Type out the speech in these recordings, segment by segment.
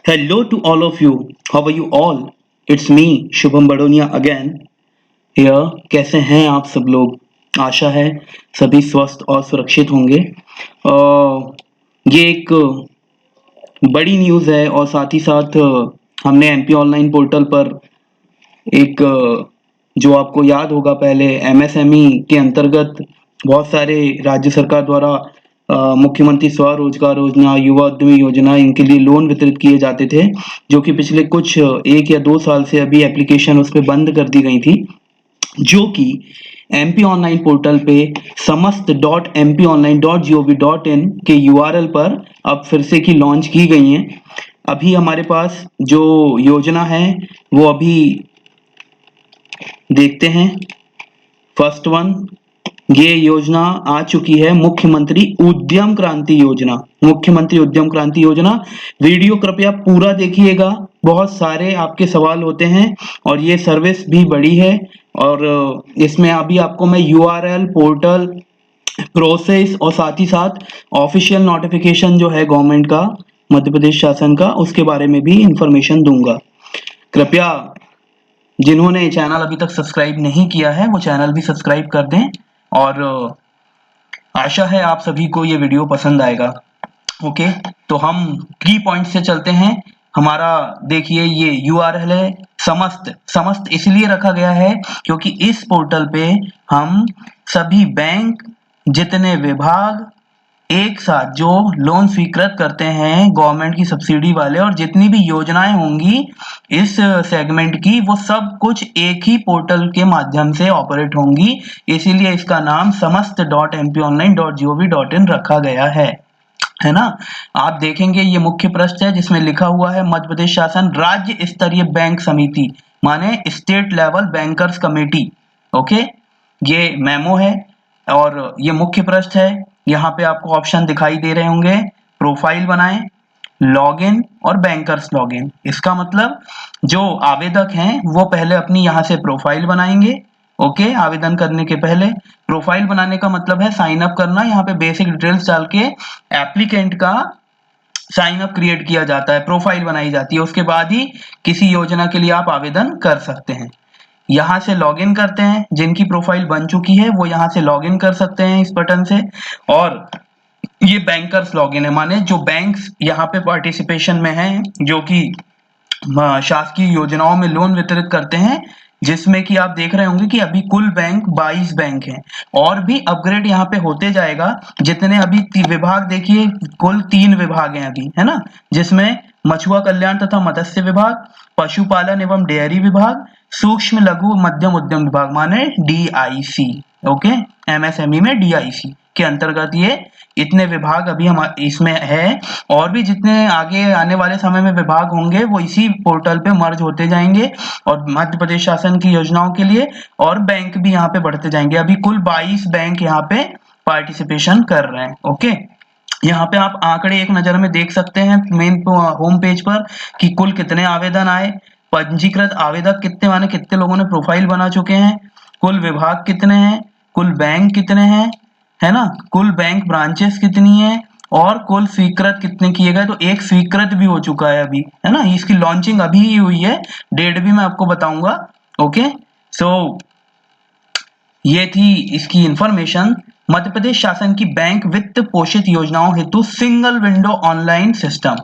Hello to all of you. How are you all? It's me, Shubham Badonia again. Here, कैसे हैं आप सब लोग? आशा है सभी स्वस्थ और सुरक्षित होंगे। ये एक बड़ी न्यूज़ है और साथ ही साथ हमने एमपी ऑनलाइन पोर्टल पर एक जो आपको याद होगा पहले एमएसएमई के अंतर्गत बहुत सारे राज्य सरकार द्वारा मुख्यमंत्री स्वरोजगार योजना, युवा उद्यमी योजना इनके लिए लोन वितरित किए जाते थे, जो कि पिछले कुछ 1 या 2 साल से अभी एप्लीकेशन उस पे बंद कर दी गई थी, जो कि एमपी ऑनलाइन पोर्टल पे samast.mponline.gov.in के यूआरएल पर अब फिर से की लॉन्च की गई हैं। अभी हमारे पास जो योजना है वो अभी देखते हैं। फर्स्ट वन, ये योजना आ चुकी है मुख्यमंत्री उद्यम क्रांति योजना। मुख्यमंत्री उद्यम क्रांति योजना, वीडियो कृपया पूरा देखिएगा, बहुत सारे आपके सवाल होते हैं और ये सर्विस भी बड़ी है। और इसमें अभी आपको मैं यूआरएल, पोर्टल, प्रोसेस और साथ ही साथ ऑफिशियल नोटिफिकेशन जो है गवर्नमेंट का, मध्य प्रदेश शासन का, उसके बारे में भी इंफॉर्मेशन दूंगा। कृपया जिन्होंने चैनल अभी तक सब्सक्राइब नहीं किया है वो चैनल भी सब्सक्राइब कर दें और आशा है आप सभी को ये वीडियो पसंद आएगा। ओके, तो हम की पॉइंट से चलते हैं। हमारा देखिए ये यूआरएल है समस्त। समस्त इसलिए रखा गया है क्योंकि इस पोर्टल पे हम सभी बैंक, जितने विभाग एक साथ जो लोन स्वीकृत करते हैं गवर्नमेंट की सब्सिडी वाले, और जितनी भी योजनाएं होंगी इस सेगमेंट की, वो सब कुछ एक ही पोर्टल के माध्यम से ऑपरेट होंगी। इसीलिए इसका नाम samast.mponline.gov.in रखा गया है ना। आप देखेंगे ये मुख्य पृष्ठ है जिसमें लिखा हुआ है मध्य प्रदेश शासन राज्य स्तरीय बैंक समिति, माने state level bankers committee. Okay, ये मेमो है और ये मुख्य पृष्ठ है। यहाँ पे आपको ऑप्शन दिखाई दे रहे होंगे, प्रोफाइल बनाएं, लॉगिन और बैंकर्स लॉगिन। इसका मतलब जो आवेदक हैं वो पहले अपनी यहाँ से प्रोफाइल बनाएंगे। ओके, आवेदन करने के पहले प्रोफाइल बनाने का मतलब है साइन अप करना। यहाँ पे बेसिक डिटेल्स डाल के एप्लीकेंट का साइन अप क्रिएट किया जाता है, प्रोफाइल बनाई जाती है, उसके बाद ही किसी योजना के लिए आप आवेदन कर सकते हैं। यहाँ से लॉगिन करते हैं, जिनकी प्रोफाइल बन चुकी है वो यहाँ से लॉगिन कर सकते हैं इस बटन से। और ये बैंकर्स लॉगिन है, माने जो बैंक्स यहाँ पे पार्टिसिपेशन में हैं, जो कि शासकीय योजनाओं में लोन वितरित करते हैं, जिसमें कि आप देख रहे होंगे कि अभी कुल बैंक 22 बैंक हैं और भी अपग्रेड यहाँ पे होते जाएगा। जितने अभी विभाग देखिए, कुल 3 विभाग हैं अभी, है ना, जिसमें मछुआ कल्याण तथा मत्स्य विभाग, पशुपालन एवं डेयरी विभाग, सूक्ष्म लघु मध्यम उद्यम विभाग माने डीआईसी। ओके, एमएसएमई में डीआईसी के अंतर्गत ये इतने विभाग अभी हम इसमें है। और भी जितने आगे आने वाले समय में विभाग होंगे वो इसी पोर्टल पे मर्ज होते जाएंगे और मध्य प्रदेश शासन की योजनाओं के लिए और बैंक भी यहाँ पे बढ़ते जाएंगे। अभी कुल 22 बैंक यहाँ पे पार्टिसिपेशन कर रहे हैं। ओके, यहाँ पे आप आंकड़े एक नजर में देख सकते हैं मेन होम पेज पर कि कुल कितने आवेदन आए, पंजीकृत आवेदक कितने, माने कितने लोगों ने प्रोफाइल बना चुके हैं, कुल विभाग कितने हैं, कुल बैंक कितने हैं, है ना, कुल बैंक ब्रांचेस कितनी है और कुल स्वीकृत कितने किए गए। तो एक स्वीकृत भी हो चुका है अभी, है ना, इसकी लॉन्चिंग अभी ही हुई है, डेट भी मैं आपको बताऊंगा। ओके, सो ये थी इसकी इंफॉर्मेशन। मध्य प्रदेश शासन की बैंक वित्त पोषित योजनाओं हेतु सिंगल विंडो ऑनलाइन सिस्टम।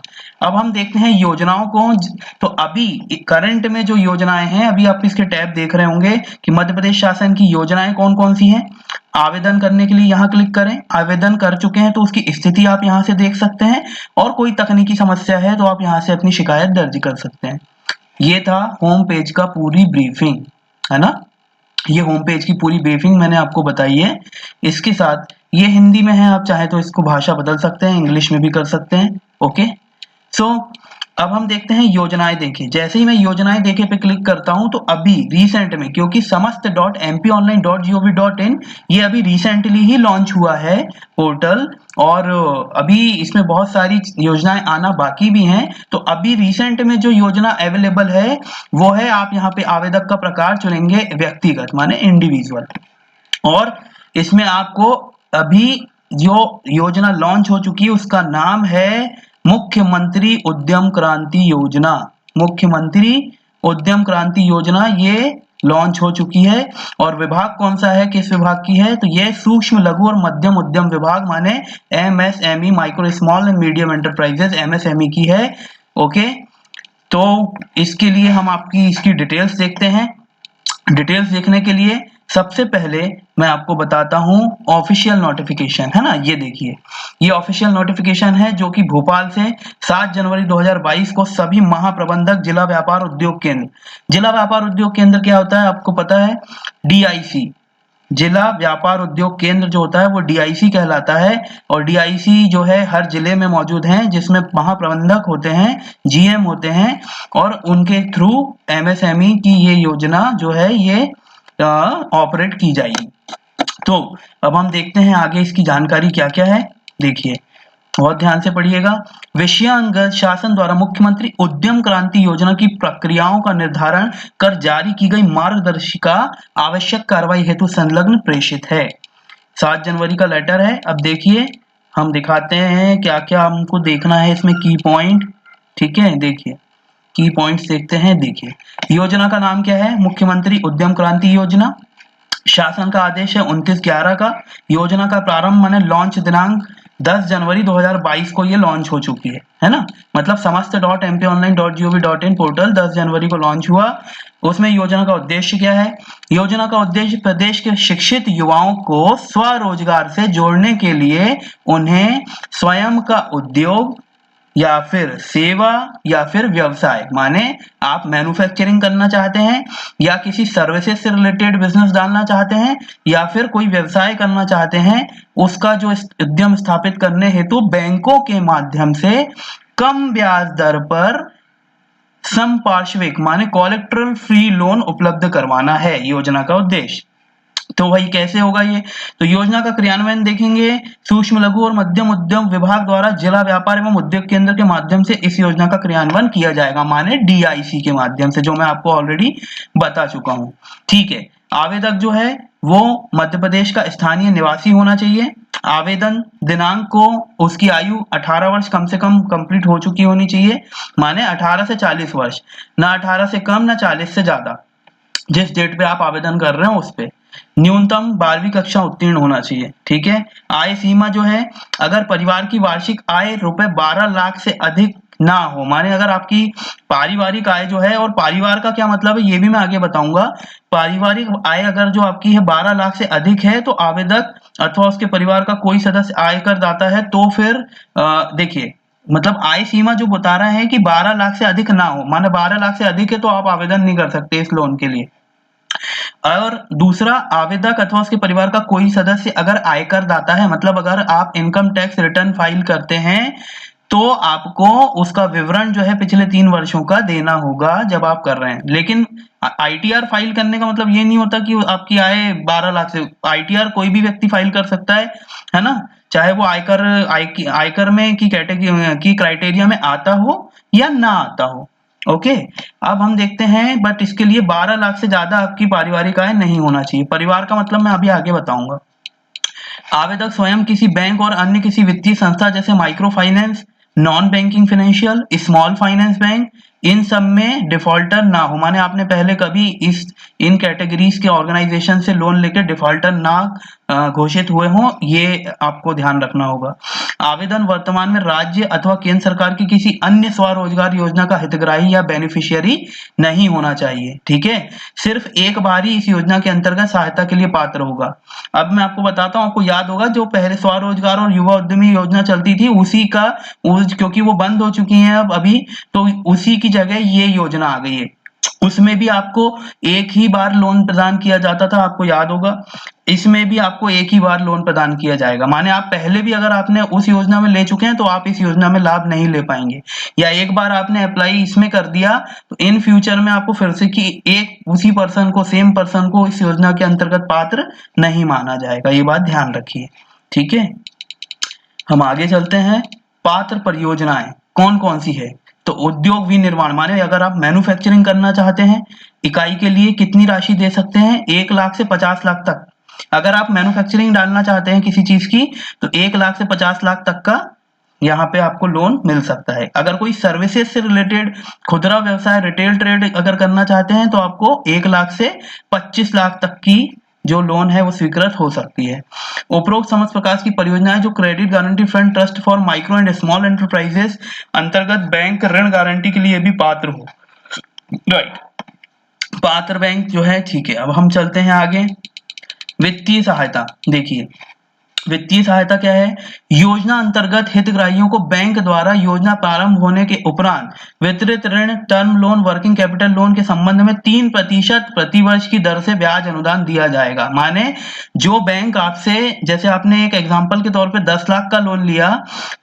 अब हम देखते हैं योजनाओं को। तो अभी करंट में जो योजनाएं हैं, अभी आप इसके टैब देख रहे होंगे कि मध्य प्रदेश शासन की योजनाएं कौन कौन सी हैं। आवेदन करने के लिए यहाँ क्लिक करें, आवेदन कर चुके हैं तो उसकी स्थिति आप यहाँ से देख सकते हैं, और कोई तकनीकी समस्या है तो आप यहाँ से अपनी शिकायत दर्ज कर सकते हैं। ये था होम पेज का पूरी ब्रीफिंग, है ना, ये होम पेज की पूरी ब्रीफिंग मैंने आपको बताई है। इसके साथ ये हिंदी में है, आप चाहे तो इसको भाषा बदल सकते हैं, इंग्लिश में भी कर सकते हैं। ओके, सो अब हम देखते हैं योजनाएं देखें। जैसे ही मैं योजनाएं देखे पे क्लिक करता हूं तो अभी रिसेंट में, क्योंकि samast.mponline.gov.in ये अभी रिसेंटली ही लॉन्च हुआ है पोर्टल, और अभी इसमें बहुत सारी योजनाएं आना बाकी भी हैं। तो अभी रिसेंट में जो योजना अवेलेबल है वो है, आप यहाँ पे आवेदक का प्रकार चुनेंगे व्यक्तिगत माने इंडिविजुअल, और इसमें आपको अभी जो योजना लॉन्च हो चुकी है उसका नाम है मुख्यमंत्री उद्यम क्रांति योजना, मुख्यमंत्री उद्यम क्रांति योजना ये लॉन्च हो चुकी है। और विभाग कौन सा है, किस विभाग की है, तो ये सूक्ष्म लघु और मध्यम उद्यम विभाग माने MSME, micro small and medium enterprises, MSME की है। ओके, तो इसके लिए हम आपकी इसकी डिटेल्स देखते हैं। डिटेल्स देखने के लिए सबसे पहले मैं आपको बताता हूं ऑफिशियल नोटिफिकेशन, है ना। ये देखिए, ये ऑफिशियल नोटिफिकेशन है जो कि भोपाल से 7 जनवरी 2022 को सभी महाप्रबंधक जिला व्यापार उद्योग केंद्र, जिला व्यापार उद्योग केंद्र क्या होता है आपको पता है, डीआईसी, जिला व्यापार उद्योग केंद्र जो होता है वो डीआईसी कहलाता है। और डीआईसी जो है हर जिले में मौजूद हैं, जिसमें महाप्रबंधक होते हैं, जीएम होते हैं, और उनके थ्रू एमएसएमई की ये योजना जो है ये ऑपरेट की जाएगी। तो अब हम देखते हैं आगे इसकी जानकारी क्या क्या है। देखिए, बहुत ध्यान से पढ़िएगा। विषयांगत शासन द्वारा मुख्यमंत्री उद्यम क्रांति योजना की प्रक्रियाओं का निर्धारण कर जारी की गई मार्गदर्शिका आवश्यक कार्रवाई हेतु संलग्न प्रेषित है। 7 जनवरी का लेटर है। अब देखिए, हम दिखाते हैं क्या क्या हमको देखना है इसमें, की पॉइंट। ठीक है, देखिए की पॉइंट्स देखते हैं। देखिए, योजना का नाम क्या है, मुख्यमंत्री उद्यम क्रांति योजना। शासन का आदेश है 29/11 का। योजना का प्रारंभ माने लॉन्च दिनांक 10 जनवरी 2022 को ये लॉन्च हो चुकी है ना। मतलब समस्त .mponline.gov.in पोर्टल 10 जनवरी को लॉन्च हुआ। उसमें योजना का उद्देश्य क्या है, योजना का उद्देश्य प्रदेश के शिक्षित युवाओं को स्वरोजगार से जोड़ने के लिए उन्हें स्वयं का उद्योग या फिर सेवा या फिर व्यवसाय, माने आप मैन्युफैक्चरिंग करना चाहते हैं या किसी सर्विसेज से रिलेटेड बिजनेस डालना चाहते हैं या फिर कोई व्यवसाय करना चाहते हैं, उसका जो उद्यम स्थापित करने हेतु बैंकों के माध्यम से कम ब्याज दर पर संपार्श्विक माने कोलेटरल फ्री लोन उपलब्ध करवाना है योजना का उद्देश्य। तो वही कैसे होगा ये, तो योजना का क्रियान्वयन देखेंगे, सूक्ष्म लघु और मध्यम उद्यम विभाग द्वारा जिला व्यापार एवं उद्योग केंद्र के माध्यम से इस योजना का क्रियान्वयन किया जाएगा, माने डीआईसी के माध्यम से, जो मैं आपको ऑलरेडी बता चुका हूं। ठीक है, आवेदक जो है वो मध्य प्रदेश का स्थानीय निवासी होना चाहिए। आवेदन दिनांक को उसकी आयु 18 वर्ष कम से कम कंप्लीट हो चुकी होनी चाहिए, माने 18 से 40 वर्ष, ना 18 से कम ना 40 से ज्यादा, जिस डेट पे आप आवेदन कर रहे हो उस पे। न्यूनतम 12वीं कक्षा उत्तीर्ण होना चाहिए। ठीक है, आय सीमा जो है, अगर परिवार की वार्षिक आय रुपए 12 लाख से अधिक ना हो, माने अगर आपकी पारिवारिक आय जो है, और परिवार का क्या मतलब है ये भी मैं आगे बताऊंगा, पारिवारिक आय अगर जो आपकी है 12 लाख से अधिक है तो आवेदक अथवा उसके परिवार का कोई सदस्य आयकर दाता है तो फिर देखिए, मतलब आय सीमा जो बता रहा है कि 12 लाख से अधिक ना हो, माने 12 लाख से अधिक है तो आप आवेदन नहीं कर सकते इस लोन के लिए। और दूसरा, आवेदक अथवा उसके परिवार का कोई सदस्य अगर आयकर दाता है, मतलब अगर आप इनकम टैक्स रिटर्न फाइल करते हैं तो आपको उसका विवरण जो है पिछले 3 वर्षों का देना होगा जब आप कर रहे हैं। लेकिन आईटीआर फाइल करने का मतलब ये नहीं होता कि आपकी आय 12 लाख से, आईटीआर कोई भी व्यक्ति फाइल कर सकता है ना, चाहे वो आयकर में की कैटेगरी की क्राइटेरिया में आता हो या ना आता हो। ओके, अब हम देखते हैं, बट इसके लिए 12 लाख से ज्यादा आपकी पारिवारिक आय नहीं होना चाहिए। परिवार का मतलब मैं अभी आगे बताऊंगा। आवेदक स्वयं किसी बैंक और अन्य किसी वित्तीय संस्था जैसे micro finance, non banking financial, small finance bank, इन सब में डिफॉल्टर ना हो, माने आपने पहले कभी इन कैटेगरीज के ऑर्गेनाइजेशन से लोन लेकर डिफॉल्टर ना घोषित हुए हो, ये आपको ध्यान रखना होगा। आवेदन वर्तमान में राज्य अथवा केंद्र सरकार की किसी अन्य स्वरोजगार योजना का हितग्राही या बेनिफिशियरी नहीं होना चाहिए। ठीक है, सिर्फ एक बार ही इस योजना के अंतर्गत सहायता के लिए पात्र होगा। अब मैं आपको बताता हूँ, आपको याद होगा जो पहले स्वरोजगार और युवा उद्यमी योजना चलती थी उसी का, क्योंकि वो बंद हो चुकी है अब अभी, तो उसी की जगह ये योजना आ गई है। उसमें भी आपको एक ही बार लोन प्रदान किया जाता था, आपको याद होगा। इसमें भी आपको एक ही बार लोन प्रदान किया जाएगा, माने आप पहले भी अगर आपने उस योजना में ले चुके हैं तो आप इस योजना में लाभ नहीं ले पाएंगे, या एक बार आपने अप्लाई इसमें कर दिया तो इन फ्यूचर में आपको फिर से कि एक उसी पर्सन को, सेम पर्सन को इस योजना के अंतर्गत पात्र नहीं माना जाएगा, ये बात ध्यान रखिए। ठीक है, हम आगे चलते हैं। पात्र परियोजनाएं कौन कौन सी है, तो उद्योग विनिर्माण, माने अगर आप मैन्युफैक्चरिंग करना चाहते हैं, इकाई के लिए कितनी राशि दे सकते हैं, 1 लाख से 50 लाख तक। अगर आप मैन्युफैक्चरिंग डालना चाहते हैं किसी चीज की तो 1 लाख से 50 लाख तक का यहाँ पे आपको लोन मिल सकता है। अगर कोई सर्विसेज से रिलेटेड खुदरा व्यवसाय रिटेल ट्रेड अगर करना चाहते हैं तो आपको 1 लाख से 25 लाख तक की जो लोन है वो स्वीकृत हो सकती है। उपरोक्त समस्त प्रकार की परियोजनाएं जो credit guarantee fund trust for micro and small enterprises अंतर्गत बैंक ऋण गारंटी के लिए भी पात्र हो। राइट, पात्र बैंक जो है, ठीक है। अब हम चलते हैं आगे। वित्तीय सहायता, देखिए वित्तीय सहायता क्या है? योजना अंतर्गत हितग्राहियों को बैंक द्वारा योजना प्रारंभ होने के उपरांत वितरित ऋण, term loan, working capital loan के संबंध में 3% प्रतिवर्ष की दर से ब्याज अनुदान दिया जाएगा। माने जो बैंक आपसे, जैसे आपने एक एग्जांपल के तौर पे 10 लाख का लोन लिया,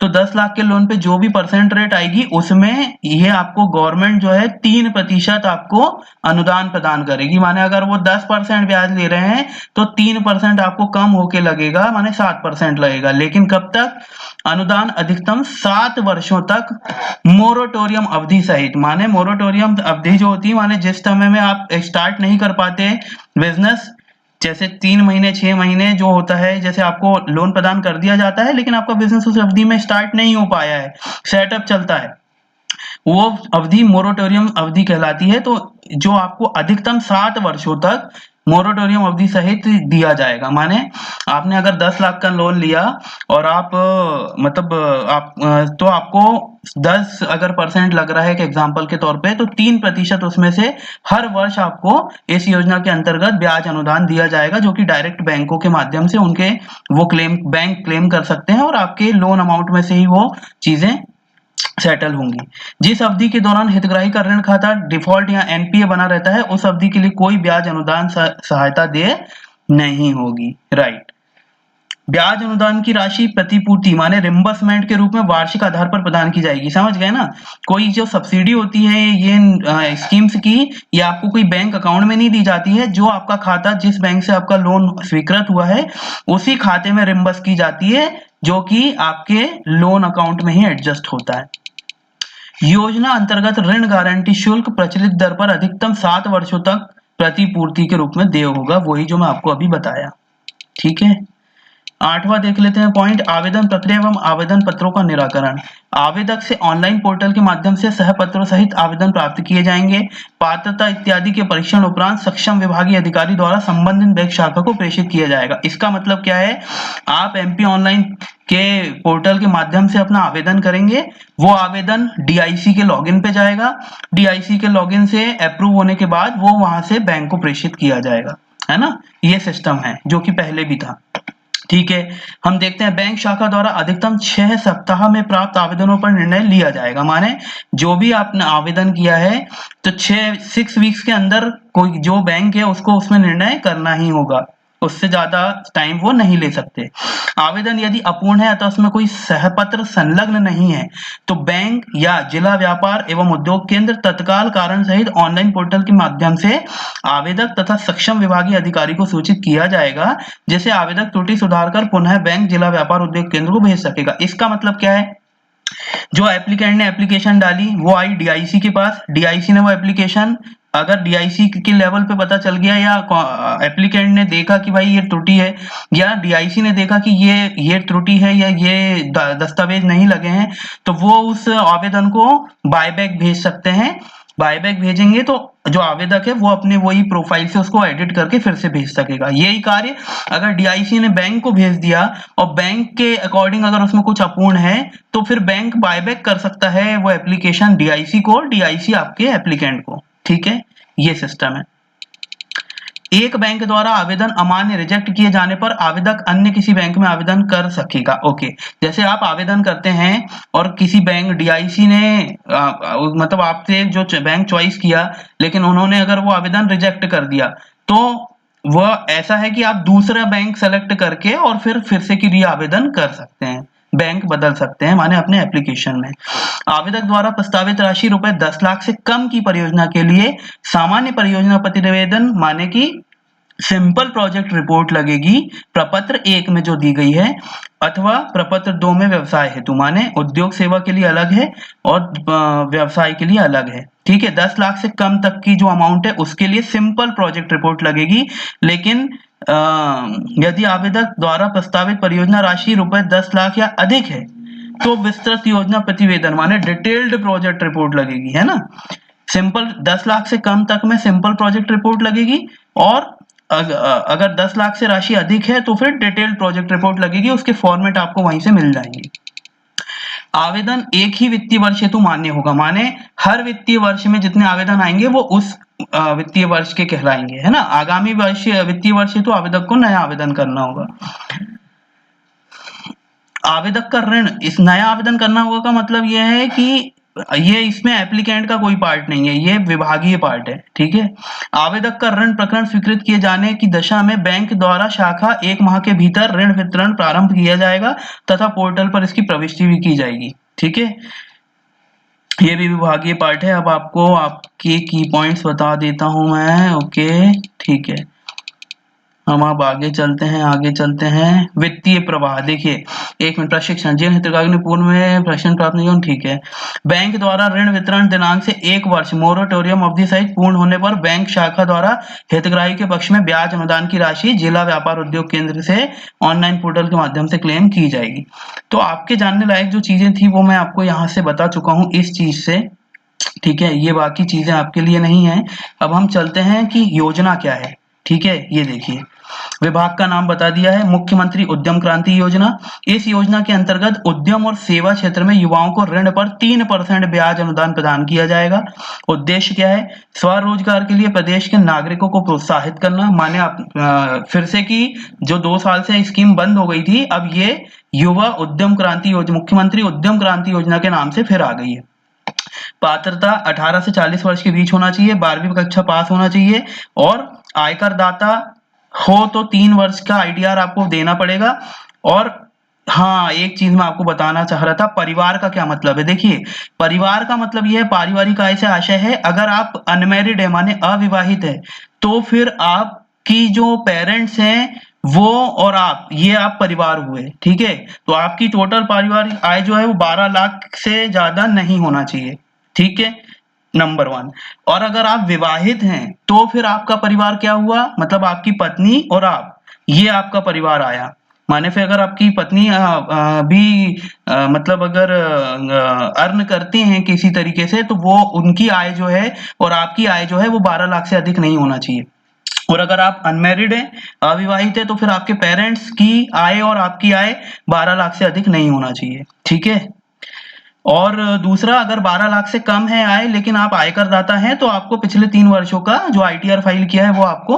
तो 10 लाख के लोन पे जो भी परसेंट रेट आएगी उसमें ये आपको गवर्नमेंट जो है 3% आपको अनुदान प्रदान करेगी। माने अगर वो 10% ब्याज ले रहे हैं तो 3% आपको कम होके लगेगा, माने 7% लगेगा। लेकिन कब तक? अनुदान अधिकतम 7 वर्षों तक मोरेटोरियम अवधि सहित। माने मोरेटोरियम अवधि जो होती है, माने जिस समय में आप स्टार्ट नहीं कर पाते बिजनेस, जैसे 3 महीने 6 महीने जो होता है, जैसे आपको लोन प्रदान कर दिया जाता है लेकिन आपका बिजनेस उस अवधि में स्टार्ट नहीं हो पाया है, सेटअप चलता है, वो अवधि मोरेटोरियम अवधि कहलाती है। तो जो आपको अधिकतम 7 वर्षों तक मोरेटोरियम अवधि सहित दिया जाएगा। माने आपने अगर 10 लाख का लोन लिया और आप तो आपको 10 अगर परसेंट लग रहा है एक एग्जांपल के तौर पे, तो 3% उसमें से हर वर्ष आपको इस योजना के अंतर्गत ब्याज अनुदान दिया जाएगा, जो कि डायरेक्ट बैंकों के माध्यम से उनके वो बैंक क्लेम कर सकते हैं और आपके लोन अमाउंट में से ही वो चीजें सेटल होंगी। जिस अवधि के दौरान हितग्राही का ऋण खाता डिफॉल्ट या एनपीए बना रहता है, उस अवधि के लिए कोई ब्याज अनुदान सहायता देय नहीं होगी। राइट, ब्याज अनुदान की राशि प्रतिपूर्ति माने रिम्बर्समेंट के रूप में वार्षिक आधार पर प्रदान की जाएगी। समझ गए ना? कोई जो सब्सिडी होती है ये स्कीम्स की, ये आपको कोई बैंक अकाउंट में नहीं दी जाती है। जो आपका खाता, जिस बैंक से आपका लोन स्वीकृत हुआ है, उसी खाते में रिम्बर्स की जाती है, जो कि आपके लोन अकाउंट में ही एडजस्ट होता है। योजना अंतर्गत ऋण गारंटी शुल्क प्रचलित दर पर अधिकतम 7 वर्षों तक प्रतिपूर्ति के रूप में देय होगा, वही जो मैं आपको अभी बताया। ठीक है, 8वां देख लेते हैं पॉइंट, आवेदन प्रक्रिया एवं आवेदन पत्रों का निराकरण। आवेदक से ऑनलाइन पोर्टल के माध्यम से सहपत्रों सहित आवेदन प्राप्त किए जाएंगे। पात्रता इत्यादि के परीक्षण उपरांत सक्षम विभागीय अधिकारी द्वारा संबंधित बैंक शाखा को प्रेषित किया जाएगा। इसका मतलब क्या है? आप एमपी ऑनलाइन के पोर्टल के माध्यम से अपना आवेदन करेंगे, वो आवेदन डीआईसी के लॉगिन पे जाएगा, डीआईसी के लॉगिन से अप्रूव होने के बाद वो वहां से बैंक को प्रेषित किया जाएगा, है ना? ये सिस्टम है जो कि पहले भी था। ठीक है, हम देखते हैं बैंक शाखा द्वारा अधिकतम 6 सप्ताह में प्राप्त आवेदनों पर निर्णय लिया जाएगा। माने जो भी आपने आवेदन किया है तो 6 वीक्स के अंदर कोई जो बैंक है उसको उसमें निर्णय करना ही होगा, उससे ज्यादा टाइम वो नहीं ले सकते। आवेदन यदि अपूर्ण है अथवा उसमें कोई सहपत्र संलग्न नहीं है तो बैंक या जिला व्यापार एवं उद्योग केंद्र तत्काल कारण सहित ऑनलाइन पोर्टल के माध्यम से आवेदक तथा सक्षम विभागीय अधिकारी को सूचित किया जाएगा, जिसे आवेदक त्रुटि सुधार कर पुनः बैंक, जिला व्यापार उद्योग केंद्र को भेज सकेगा। इसका मतलब क्या है? जो एप्लीकेंट ने एप्लीकेशन डाली वो आई डीआईसी के पास, डीआईसी ने वो एप्लीकेशन, अगर डीआईसी के लेवल पे पता चल गया या एप्लीकेंट ने देखा कि भाई ये त्रुटि है, या डीआईसी ने देखा कि ये त्रुटि है या ये दस्तावेज नहीं लगे हैं, तो वो उस आवेदन को बायबैक भेज सकते हैं। बायबैक भेजेंगे तो जो आवेदक है वो अपने वही प्रोफाइल से उसको एडिट करके फिर से भेज सकेगा। यही कार्य अगर डीआईसी ने बैंक को भेज दिया और बैंक के अकॉर्डिंग अगर उसमें कुछ अपूर्ण है तो फिर बैंक बायबैक कर सकता है वो एप्लीकेशन डीआईसी को, डीआईसी आपके एप्लीकेंट को। ठीक है, ये सिस्टम है। एक बैंक द्वारा आवेदन अमान्य रिजेक्ट किए जाने पर आवेदक अन्य किसी बैंक में आवेदन कर सकेगा। ओके, जैसे आप आवेदन करते हैं और किसी बैंक डीआईसी ने मतलब आपसे जो बैंक चॉइस किया लेकिन उन्होंने अगर वो आवेदन रिजेक्ट कर दिया तो वह ऐसा है कि आप दूसरा बैंक सेलेक्ट करके और फिर से की री आवेदन कर सकते हैं, बैंक बदल सकते हैं, माने अपने एप्लीकेशन में। आवेदक द्वारा प्रस्तावित राशि रुपए 10 लाख से कम की परियोजना के लिए सामान्य परियोजना प्रतिवेदन माने कि सिंपल प्रोजेक्ट रिपोर्ट लगेगी प्रपत्र 1 में जो दी गई है, अथवा प्रपत्र 2 में व्यवसाय हेतु, माने उद्योग सेवा के लिए अलग है और व्यवसाय के लिए अलग है। ठीक है, 10 लाख से कम तक की जो अमाउंट है उसके लिए सिंपल प्रोजेक्ट रिपोर्ट लगेगी। लेकिन यदि आवेदक द्वारा प्रस्तावित परियोजना राशि रुपए 10 लाख या अधिक है तो विस्तृत योजना प्रतिवेदन माने डिटेल्ड प्रोजेक्ट रिपोर्ट लगेगी, है ना। सिंपल 10 लाख से कम तक में सिंपल प्रोजेक्ट रिपोर्ट लगेगी, और अगर 10 लाख से राशि अधिक है तो फिर डिटेल्ड प्रोजेक्ट रिपोर्ट लगेगी। उसके फॉर्मेट आपको वहीं से मिल जाएंगे। आवेदन एक ही वित्तीय वर्ष हेतु मान्य होगा, माने हर वित्तीय वर्ष में जितने आवेदन आएंगे वो उस वित्तीय वर्ष के कहलाएंगे, है ना। आगामी वर्ष वित्तीय वर्ष हेतु आवेदक को नया आवेदन करना होगा। आवेदक का ऋण, इस नया आवेदन करना होगा का मतलब यह है कि ये इसमें एप्लीकेंट का कोई पार्ट नहीं है, ये विभागीय पार्ट है, ठीक है। आवेदक का ऋण प्रकरण स्वीकृत किए जाने की दशा में बैंक द्वारा शाखा 1 माह के भीतर ऋण वितरण प्रारंभ किया जाएगा तथा पोर्टल पर इसकी प्रविष्टि भी की जाएगी, ठीक है। ये भी विभागीय पार्ट है। अब आपको आपके की पॉइंट्स बता देता हूं मैं, ओके ठीक है। हम अब आगे चलते हैं। वित्तीय प्रवाह देखिए, 1 मिनट। प्रशिक्षण, जिन हितग्राही ने पूर्व में प्रशिक्षण प्राप्त नहीं किया, ठीक है। बैंक द्वारा ऋण वितरण दिनांक से 1 वर्ष मोरेटोरियम अवधि सहित पूर्ण होने पर बैंक शाखा द्वारा हितग्राही के पक्ष में ब्याज अनुदान की राशि जिला व्यापार उद्योग केंद्र से ऑनलाइन पोर्टल के माध्यम से क्लेम की जाएगी। तो आपके जानने लायक जो चीजें थी वो मैं आपको यहाँ से बता चुका हूँ इस चीज से, ठीक है। ये बाकी चीजें आपके लिए नहीं है। अब हम चलते हैं कि योजना क्या है, ठीक है। ये देखिए, विभाग का नाम बता दिया है, मुख्यमंत्री उद्यम क्रांति योजना। इस योजना के अंतर्गत उद्यम और सेवा क्षेत्र में युवाओं को ऋण पर 3% ब्याज अनुदान प्रदान किया जाएगा। उद्देश्य क्या है? स्वरोजगार के लिए प्रदेश के नागरिकों को प्रोत्साहित करना। माने आप फिर से कि जो 2 साल से स्कीम बंद हो गई थी, अब ये युवा उद्यम क्रांति योजना, मुख्यमंत्री उद्यम क्रांति योजना के नाम से फिर आ गई है। पात्रता 18 से 40 वर्ष के बीच होना चाहिए, 12वीं कक्षा पास होना चाहिए, और आयकर दाता हो तो 3 वर्ष का आईटीआर आपको देना पड़ेगा। और हाँ, एक चीज मैं आपको बताना चाह रहा था, परिवार का क्या मतलब है। देखिए, परिवार का मतलब यह है, पारिवारिक आय से आशय है अगर आप अनमैरिड है माने अविवाहित है, तो फिर आपकी जो पेरेंट्स हैं वो और आप, ये आप परिवार हुए, ठीक है। तो आपकी टोटल पारिवारिक आय जो है वो 12 लाख से ज्यादा नहीं होना चाहिए, ठीक है, नंबर 1। और अगर आप विवाहित हैं तो फिर आपका परिवार क्या हुआ, मतलब आपकी पत्नी और आप, ये आपका परिवार आया। माने फिर अगर आपकी पत्नी भी मतलब अगर अर्न करती हैं किसी तरीके से, तो वो उनकी आय जो है और आपकी आय जो है वो 12 लाख से अधिक नहीं होना चाहिए। और अगर आप अनमैरिड हैं, अविवाहित है, तो फिर आपके पेरेंट्स की आय और आपकी आय 12 लाख से अधिक नहीं होना चाहिए, ठीक है। और दूसरा, अगर 12 लाख से कम है आय लेकिन आप आयकर दाता हैं, तो आपको पिछले 3 वर्षों का जो आईटीआर फाइल किया है वो आपको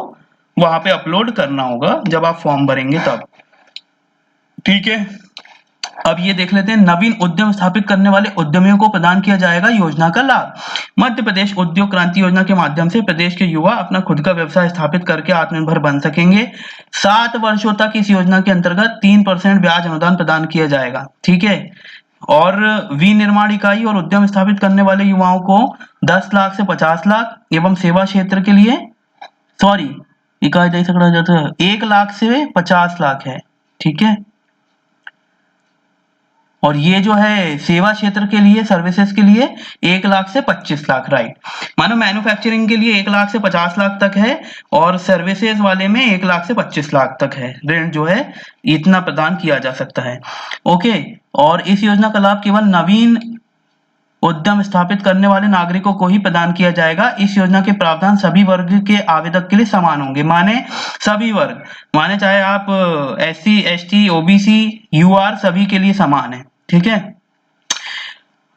वहां पे अपलोड करना होगा जब आप फॉर्म भरेंगे तब, ठीक है। अब ये देख लेते हैं, नवीन उद्यम स्थापित करने वाले उद्यमियों को प्रदान किया जाएगा योजना का लाभ। मध्य प्रदेश उद्योग क्रांति योजना के माध्यम से प्रदेश के युवा अपना खुद का व्यवसाय स्थापित करके आत्मनिर्भर बन सकेंगे। 7 वर्षों तक इस योजना के अंतर्गत 3% ब्याज अनुदान प्रदान किया जाएगा, ठीक है। और विनिर्माण इकाई और उद्यम स्थापित करने वाले युवाओं को 10 लाख से 50 लाख एवं सेवा क्षेत्र के लिए, सॉरी, इकाई दे सकता जाता है 1 लाख से 50 लाख है, ठीक है। और ये जो है सेवा क्षेत्र के लिए, सर्विसेज के लिए 1 लाख से 25 लाख, राइट। मानो मैन्युफैक्चरिंग के लिए 1 लाख से 50 लाख तक है, और सर्विसेज वाले में 1 लाख से 25 लाख तक है ऋण जो है, इतना प्रदान किया जा सकता है, ओके। और इस योजना का लाभ केवल नवीन उद्यम स्थापित करने वाले नागरिकों को ही प्रदान किया जाएगा। इस योजना के प्रावधान सभी वर्ग के आवेदक के लिए समान होंगे, माने सभी वर्ग, माने चाहे आप SC ST OBC UR सभी के लिए समान है, ठीक है।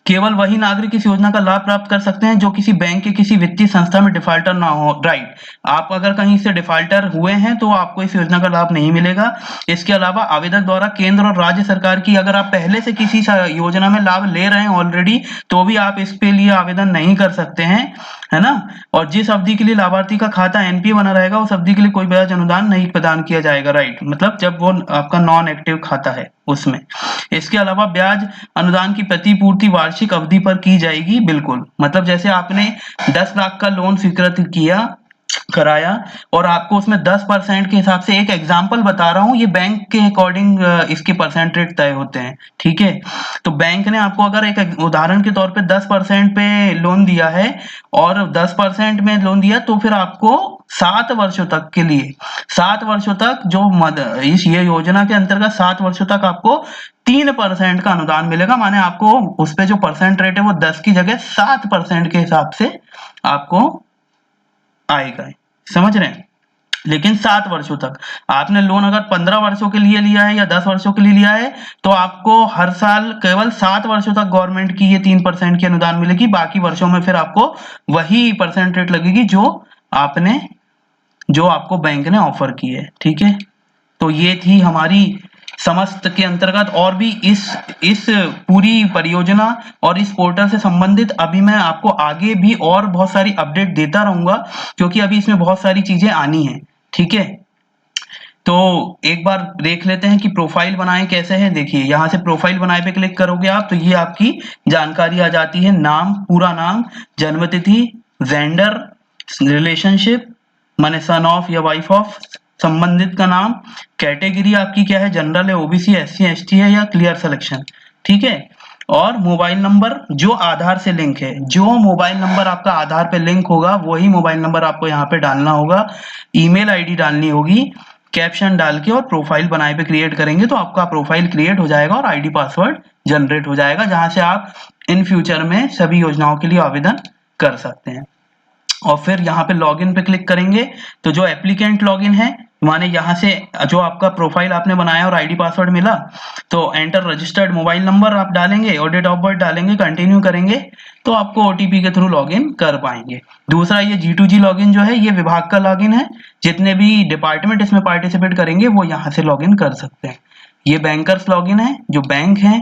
केवल वही नागरिक इस योजना का लाभ प्राप्त कर सकते हैं जो किसी बैंक के किसी वित्तीय संस्था में डिफाल्टर ना हो, राइट। आप अगर कहीं से डिफाल्टर हुए हैं तो आपको इस योजना का लाभ नहीं मिलेगा। इसके अलावा आवेदक द्वारा केंद्र और राज्य सरकार की, अगर आप पहले से किसी योजना में लाभ ले रहे हैं ऑलरेडी, तो भी आप इसके लिए आवेदन नहीं कर सकते हैं, है ना। और जिस अवधि के लिए लाभार्थी का खाता NPA बना रहेगा उस अवधि के लिए कोई ब्याज अनुदान नहीं प्रदान किया जाएगा, राइट। मतलब जब वो आपका नॉन एक्टिव खाता है उसमें। इसके अलावा ब्याज अनुदान की प्रतिपूर्ति वार्षिक अवधि पर की जाएगी, बिल्कुल। मतलब जैसे आपने 10 लाख का लोन स्वीकृत कराया और आपको उसमें 10% के हिसाब से, एक एग्जांपल बता रहा हूं, ये बैंक के अकॉर्डिंग इसके परसेंट रेट तय होते हैं, ठीक है। तो बैंक ने आपको अगर एक उदाहरण के तौर पे 10% पे लोन दिया है और 10% में लोन दिया, तो फिर आपको 7 वर्षों तक के लिए, 7 वर्षों तक जो इस ये योजना के अंतर्गत 7 वर्षों तक आपको 3% का अनुदान मिलेगा। माने आपको उस पे जो परसेंट रेट है वो 10 की जगह 7% के हिसाब से आपको आएगा। समझ रहे हैं? लेकिन 7 वर्षों तक। आपने लोन अगर 15 वर्षों के लिए लिया है या 10 वर्षों के लिए लिया है तो आपको हर साल केवल 7 वर्षों तक गवर्नमेंट की ये 3% की अनुदान मिलेगी। बाकी वर्षों में फिर आपको वही परसेंट रेट लगेगी जो आपको बैंक ने ऑफर की है। ठीक है, तो ये थी हमारी समस्त के अंतर्गत। और भी इस पूरी परियोजना और इस पोर्टल से संबंधित अभी मैं आपको आगे भी और बहुत सारी अपडेट देता रहूंगा, क्योंकि अभी इसमें बहुत सारी चीजें आनी हैं। ठीक है, तो एक बार देख लेते हैं कि प्रोफाइल बनाएं कैसे है। देखिए यहाँ से प्रोफाइल बनाए पे क्लिक करोगे आप तो ये आपकी जानकारी आ जाती है। नाम, पूरा नाम, जन्म तिथि, जेंडर, रिलेशनशिप माने सन ऑफ या वाइफ ऑफ, संबंधित का नाम, कैटेगरी आपकी क्या है, जनरल है, ओबीसी, एससी, एसटी है या क्लियर सिलेक्शन। ठीक है, और मोबाइल नंबर जो आधार से लिंक है, जो मोबाइल नंबर आपका आधार पे लिंक होगा वही मोबाइल नंबर आपको यहाँ पे डालना होगा। ईमेल आईडी डालनी होगी, कैप्शन डाल के और प्रोफाइल बनाए पे क्रिएट करेंगे तो आपका प्रोफाइल क्रिएट हो जाएगा और आईडी पासवर्ड जनरेट हो जाएगा, जहां से आप इन फ्यूचर में सभी योजनाओं के लिए आवेदन कर सकते हैं। और फिर यहाँ पे लॉगिन पे क्लिक करेंगे तो जो एप्लीकेंट लॉगिन है, माने यहाँ से जो आपका प्रोफाइल आपने बनाया और आईडी पासवर्ड मिला तो एंटर रजिस्टर्ड मोबाइल नंबर आप डालेंगे और डेट ऑफ बर्थ डालेंगे, कंटिन्यू करेंगे तो आपको ओटीपी के थ्रू लॉगिन कर पाएंगे। दूसरा ये G2G लॉगिन जो है ये विभाग का लॉगिन है, जितने भी डिपार्टमेंट इसमें पार्टिसिपेट करेंगे वो यहाँ से लॉगिन कर सकते हैं। ये बैंकर्स लॉगिन है, जो बैंक है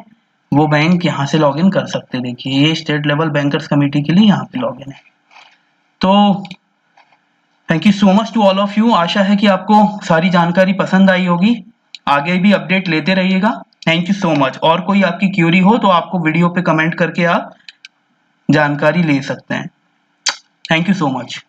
वो बैंक यहाँ से लॉगिन कर सकते हैं। देखिए ये स्टेट लेवल बैंकर्स कमेटी के लिए यहाँ पे लॉगिन है। तो thank you so much to all of you. आशा है कि आपको सारी जानकारी पसंद आई होगी। आगे भी अपडेट लेते रहिएगा। Thank you so much. और कोई आपकी क्यूरी हो तो आपको वीडियो पे कमेंट करके आप जानकारी ले सकते हैं। Thank you so much.